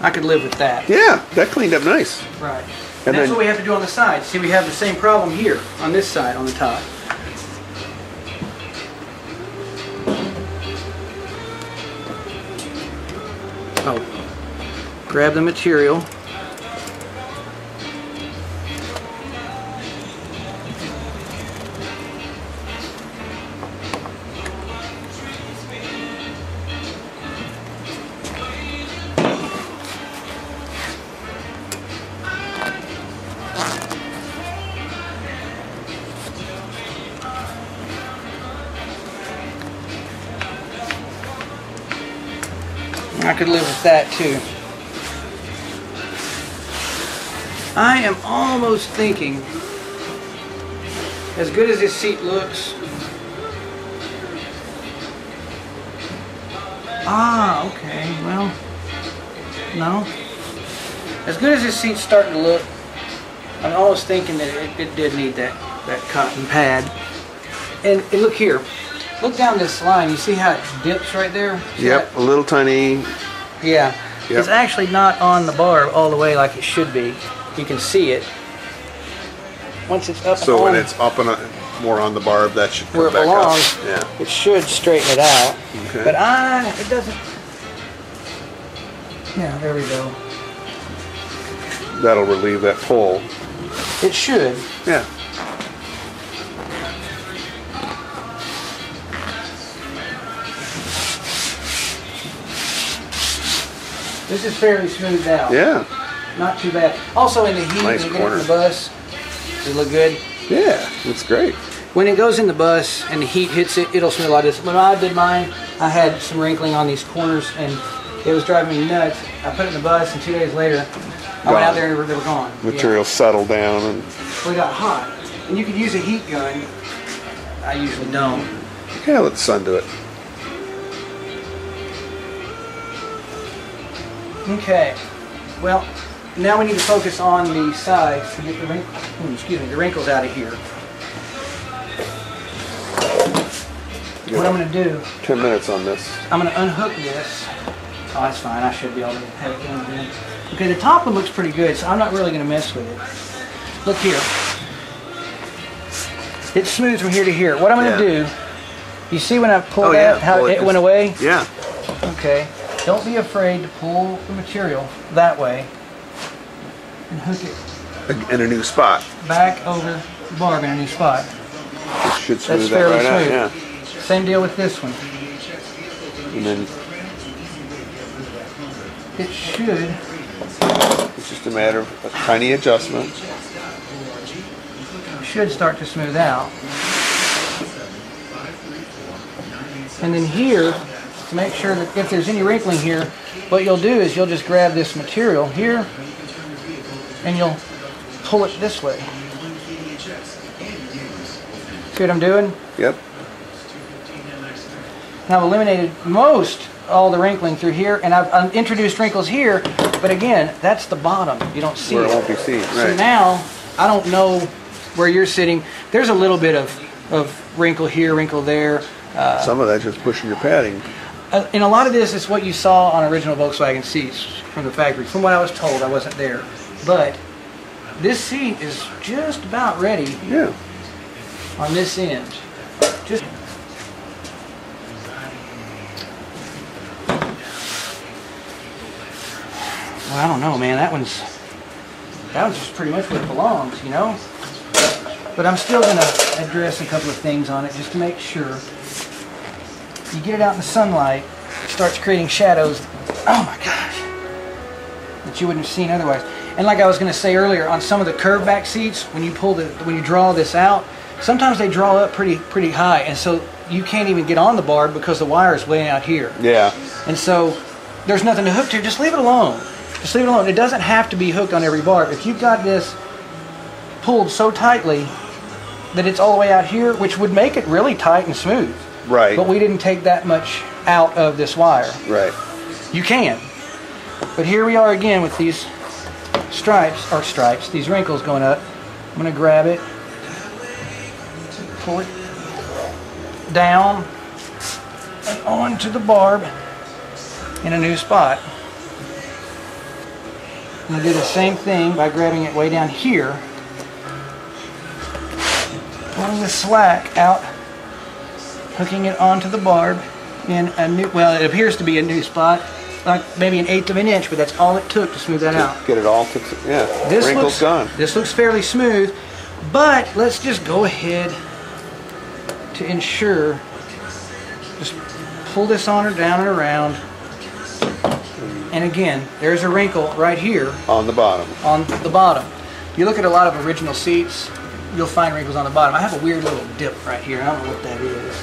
I could live with that. Yeah, that cleaned up nice. Right. And that's then, what we have to do on the side. See, we have the same problem here on this side on the top. Oh, grab the material. I could live with that too. I am almost thinking, as good as this seat looks, okay, well, no. As good as this seat's starting to look, I'm almost thinking that it did need that cotton pad. And look here. Look down this line. You see how it dips right there? Yep, a little tiny. Yeah. Yep. It's actually not on the barb all the way like it should be. You can see it. Once it's up So and when on, it's up and more on the barb, that should where come it back belongs, up. Yeah. it should straighten it out. Okay. But it doesn't. Yeah, there we go. That'll relieve that pull. It should. Yeah. This is fairly smoothed out. Yeah. Not too bad. Also in the heat, Nice when you get it in corner. the bus, does it look good? Yeah, it's great. When it goes in the bus and the heat hits it, it'll smell like this. When I did mine, I had some wrinkling on these corners and it was driving me nuts. I put it in the bus and 2 days later, I went out there and they were gone. Material settled down and Well, it got hot. And you could use a heat gun. I usually don't. yeah, let the sun do it. Okay. Well, now we need to focus on the sides to get the wrinkles out of here. What I'm going to do, 10 minutes on this. I'm going to unhook this. Oh, that's fine. I should be able to have it done then. Okay, the top one looks pretty good, so I'm not really going to mess with it. Look here. It's smooth from here to here. What I'm going to do, you see when I pulled that, how it went away? Yeah. Okay. Don't be afraid to pull the material that way and hook it In a new spot. back over the barb in a new spot. It should smooth That's that fairly right out. smooth. Yeah. Same deal with this one. And then It should. it's just a matter of a tiny adjustment. Should start to smooth out. And then here, to make sure that if there's any wrinkling here, what you'll do is you'll just grab this material here and you'll pull it this way. See what I'm doing? Yep. And I've eliminated all the wrinkling through here, and I've introduced wrinkles here, but again, that's the bottom. You don't see Where it it. won't be seen. So Right. now, I don't know where you're sitting. There's a little bit of wrinkle here, wrinkle there. Some of that's just pushing your padding. And a lot of this is what you saw on original Volkswagen seats from the factory. From what I was told, I wasn't there. But this seat is just about ready Yeah. on this end. Just well, I don't know, man. That one's just pretty much where it belongs, you know? But I'm still going to address a couple of things on it just to make sure. You get it out in the sunlight, it starts creating shadows, oh my gosh, that you wouldn't have seen otherwise. And like I was going to say earlier, on some of the curved back seats, when you draw this out, sometimes they draw up pretty high, and so you can't even get on the barb because the wire is way out here. Yeah. And so there's nothing to hook to. Just leave it alone. Just leave it alone. It doesn't have to be hooked on every barb. If you've got this pulled so tightly that it's all the way out here, which would make it really tight and smooth. Right. But we didn't take that much out of this wire. Right. You can. But here we are again with these these wrinkles going up. I'm going to grab it, pull it down and onto the barb in a new spot. I'm going to do the same thing by grabbing it way down here, pulling the slack out, hooking it onto the barb in a new, well, it appears to be a new spot, like maybe 1/8 of an inch, but that's all it took to smooth that out. Get it all to, yeah, wrinkles gone. This looks fairly smooth, but let's just go ahead to ensure, just pull this on or down and around. And again, there's a wrinkle right here. On the bottom. On the bottom. You look at a lot of original seats, you'll find wrinkles on the bottom. I have a weird little dip right here. I don't know what that is.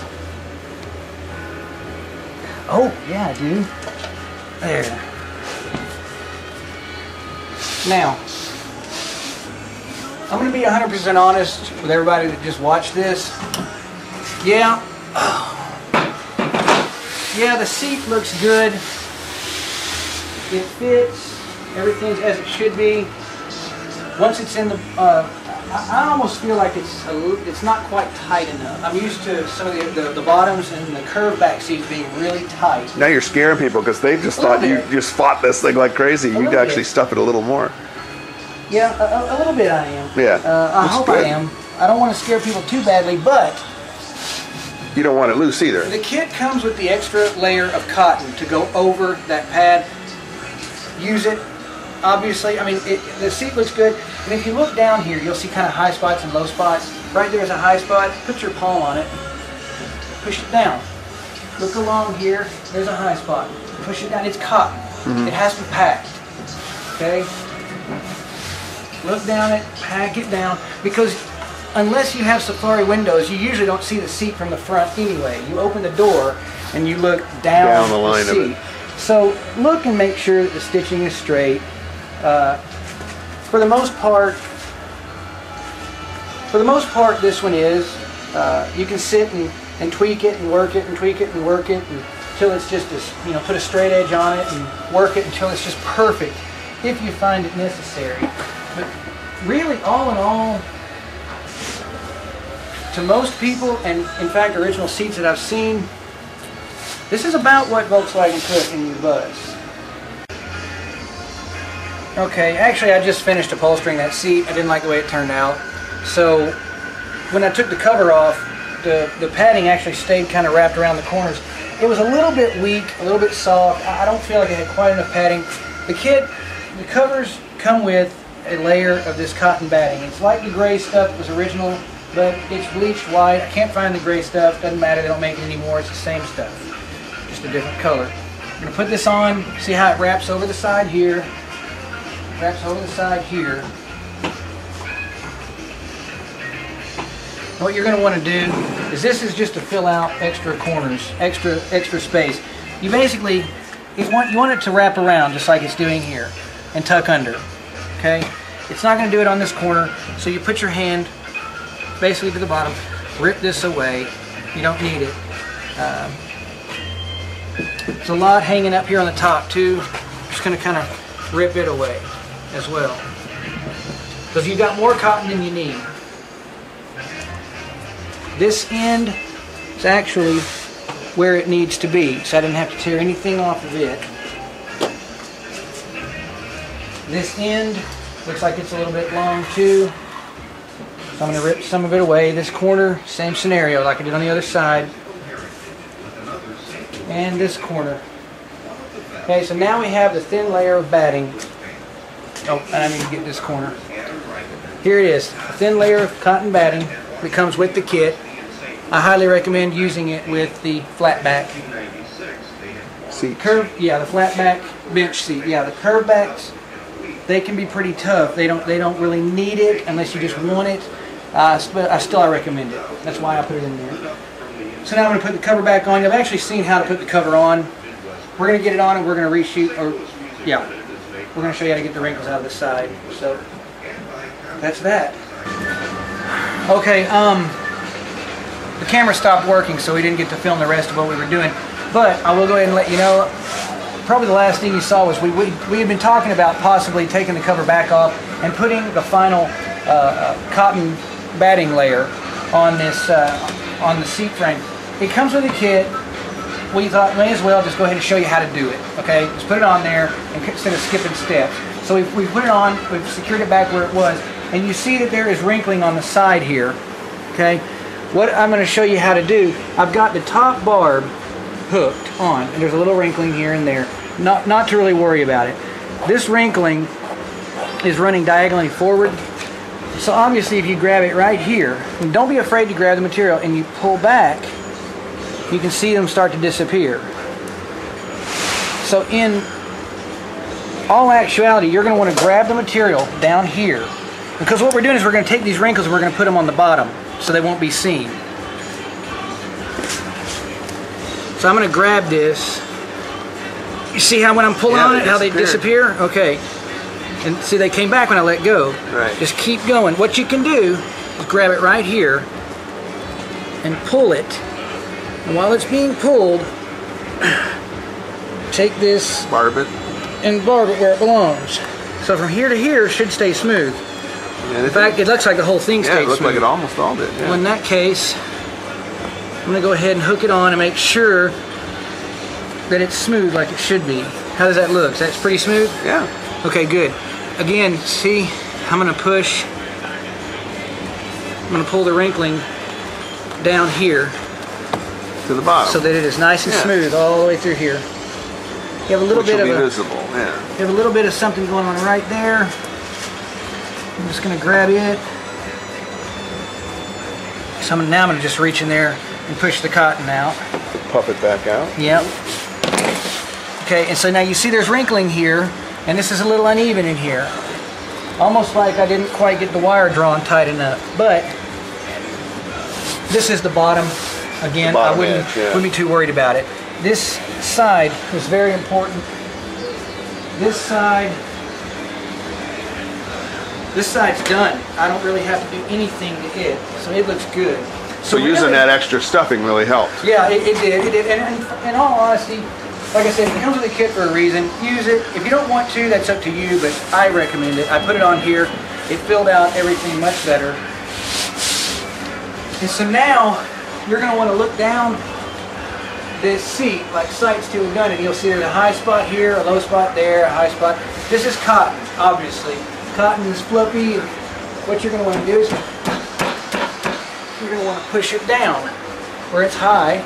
Oh, yeah, I do. There. Now, I'm going to be 100% honest with everybody that just watched this. Yeah. Yeah, the seat looks good. It fits. Everything's as it should be. Once it's in the, I almost feel like it's not quite tight enough. I'm used to some of the bottoms and the curved back seats being really tight. Now you're scaring people because they just thought you just fought this thing like crazy. You'd actually stuff it a little more. Yeah, a little bit I am. Yeah. I hope I am. I don't want to scare people too badly, but you don't want it loose either. The kit comes with the extra layer of cotton to go over that pad. Use it. Obviously, I mean, the seat looks good. And if you look down here, you'll see kind of high spots and low spots. Right there is a high spot. Put your palm on it. Push it down. Look along here. There's a high spot. Push it down. It's cotton. It has to be packed. Okay? Look down it. Pack it down. Because unless you have Safari windows, you usually don't see the seat from the front anyway. You open the door and you look down the line seat. of it. So look and make sure that the stitching is straight. For the most part, this one is. You can sit and tweak it and work it and tweak it and work it until it's just as, put a straight edge on it and work it until it's just perfect if you find it necessary. But really, all in all, to most people, and in fact original seats that I've seen, this is about what Volkswagen put in the Buzz. Okay, actually I just finished upholstering that seat. I didn't like the way it turned out. So when I took the cover off, the padding actually stayed kind of wrapped around the corners. It was a little bit weak, a little bit soft. I don't feel like it had quite enough padding. The covers come with a layer of this cotton batting. It's like the gray stuff that was original, but it's bleached white. I can't find the gray stuff. Doesn't matter, they don't make it anymore. It's the same stuff, just a different color. I'm going to put this on, see how it wraps over the side here. Wraps over the side here. What you're going to want to do is, this is just to fill out extra corners, extra space. You basically, you want it to wrap around just like it's doing here and tuck under. Okay? It's not going to do it on this corner, so you put your hand basically to the bottom, rip this away. You don't need it. There's a lot hanging up here on the top too. Just going to kind of rip it away as well, because you've got more cotton than you need. This end is actually where it needs to be, so I didn't have to tear anything off of it. This end looks like it's a little bit long too, so I'm going to rip some of it away. This corner, same scenario like I did on the other side, and this corner. Okay, so now we have the thin layer of batting. Oh, and I need to get this corner. Here it is, a thin layer of cotton batting that comes with the kit. I highly recommend using it with the flat back seat. Yeah, the flat back bench seat. Yeah, the curved backs, they can be pretty tough. They don't really need it unless you just want it. But I recommend it. That's why I put it in there. So now I'm going to put the cover back on. You've actually seen how to put the cover on. We're going to get it on and we're going to reshoot, we're going to show you how to get the wrinkles out of the side. So that's that. Okay, the camera stopped working, so we didn't get to film the rest of what we were doing. But I will go ahead and let you know, probably the last thing you saw was we had been talking about possibly taking the cover back off and putting the final cotton batting layer on this on the seat frame. It comes with a kit. We thought may as well just go ahead and show you how to do it. Okay, just put it on there and instead of skipping steps. So we put it on, we've secured it back where it was, and you see that there is wrinkling on the side here. Okay, what I'm going to show you how to do, I've got the top barb hooked on, and there's a little wrinkling here and there. Not to really worry about it. This wrinkling is running diagonally forward. So obviously if you grab it right here, and don't be afraid to grab the material, and you pull back, you can see them start to disappear. So in all actuality, you're going to want to grab the material down here, because what we're doing is we're going to take these wrinkles and we're going to put them on the bottom so they won't be seen. So I'm going to grab this. You see how when I'm pulling on it, how they disappear? Okay. And see, they came back when I let go. Right. Just keep going. What you can do is grab it right here and pull it. And while it's being pulled, take this, barb it, and barb it where it belongs. So from here to here should stay smooth. In fact, it looks like the whole thing stayed smooth. Yeah, it looked like it almost all did. Yeah. Well, in that case, I'm going to go ahead and hook it on and make sure that it's smooth like it should be. How does that look? That's pretty smooth? Yeah. Okay, good. Again, see, I'm going to push. I'm going to pull the wrinkling down here to the bottom, so that it is nice and smooth all the way through here. You have a little bit of visible. Yeah. You have a little bit of something going on right there. I'm just going to grab it. So now I'm going to just reach in there and push the cotton out. Puff it back out. Yep. Okay, and so now you see there's wrinkling here, and this is a little uneven in here. Almost like I didn't quite get the wire drawn tight enough. But this is the bottom. Again, I wouldn't be too worried about it. This side is very important. This side's done. I don't really have to do anything to it, so it looks good. So using that extra stuffing really helped. Yeah, it did. And in all honesty, like I said, it comes with a kit for a reason. Use it. If you don't want to, that's up to you, but I recommend it. I put it on here. It filled out everything much better. And so now, you're going to want to look down this seat like sights to have done it. You'll see there's a high spot here, a low spot there, a high spot. This is cotton, obviously. Cotton is fluffy. What you're going to want to do is you're going to want to push it down where it's high.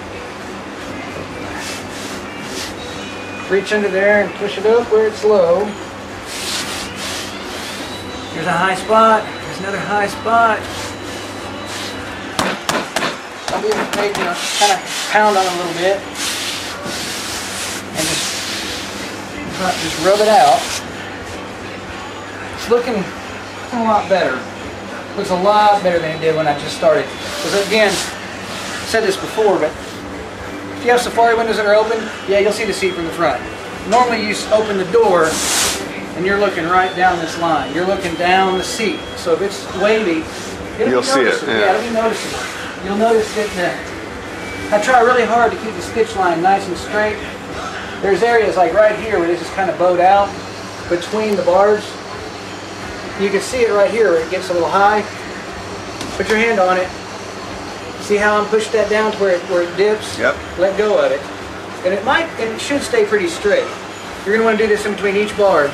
Reach under there and push it up where it's low. There's a high spot. There's another high spot. I'll be afraid to kind of pound on it a little bit and just rub it out. It's looking a lot better. Looks a lot better than it did when I just started. Because again, I said this before, but if you have Safari windows that are open, yeah, you'll see the seat from the front. Normally you open the door and you're looking right down this line. You're looking down the seat. So if it's wavy, you'll see it. Yeah, it'll be noticeable. You'll notice that I try really hard to keep the stitch line nice and straight. There's areas like right here where this is kind of bowed out between the bars. You can see it right here where it gets a little high. Put your hand on it. See how I'm pushing that down to where it dips? Yep. Let go of it. And it should stay pretty straight. You're going to want to do this in between each barb.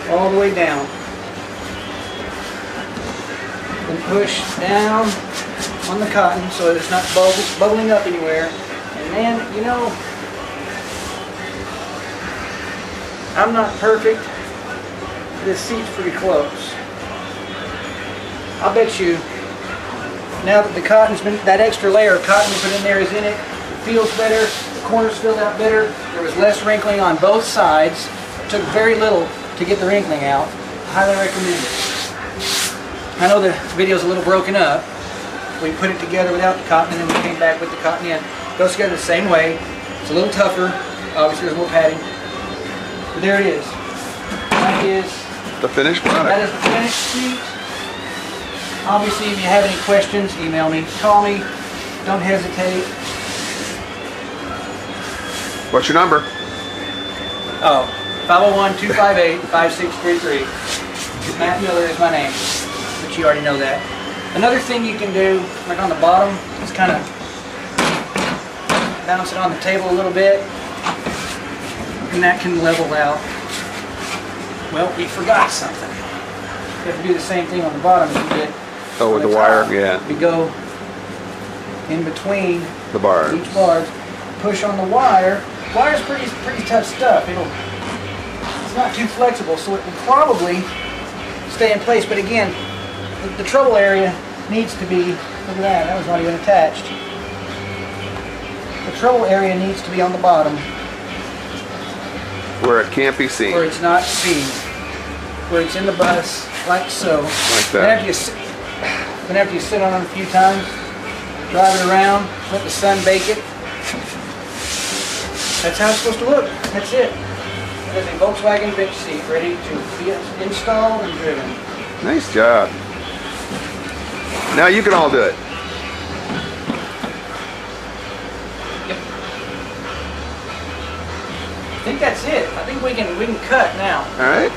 All the way down. And push down on the cotton so that it's not bubbling up anywhere. And then, you know, I'm not perfect. This seat's pretty close. I'll bet you, now that the cotton's been, that extra layer of cotton we put in there is in it, it feels better, the corners filled out better, there was less wrinkling on both sides. It took very little to get the wrinkling out. Highly recommend it. I know the video's a little broken up. We put it together without the cotton and then we came back with the cotton in. It goes together the same way. It's a little tougher. Obviously there's more padding. But there it is. That is the finished product. That is the finished seat. Obviously, if you have any questions, email me, call me. Don't hesitate. What's your number? Oh, 501-258-5633. Matt Miller is my name, but you already know that. Another thing you can do, like on the bottom, is kind of bounce it on the table a little bit, and that can level out. Well, we forgot something. You have to do the same thing on the bottom as you did. Oh, with the wire, yeah. We go in between the bars. Each bars, push on the wire. Wire's pretty tough stuff. It's not too flexible, so it will probably stay in place. But again, the trouble area needs to be, look at that, that was not even attached. The trouble area needs to be on the bottom. Where it can't be seen. Where it's not seen. Where it's in the bus, like so. Like that. Then after you sit on it a few times, drive it around, let the sun bake it. That's how it's supposed to look. That's it. That is a Volkswagen bench seat ready to be installed and driven. Nice job. Now you can all do it. Yep. I think that's it. I think we can cut now. All right.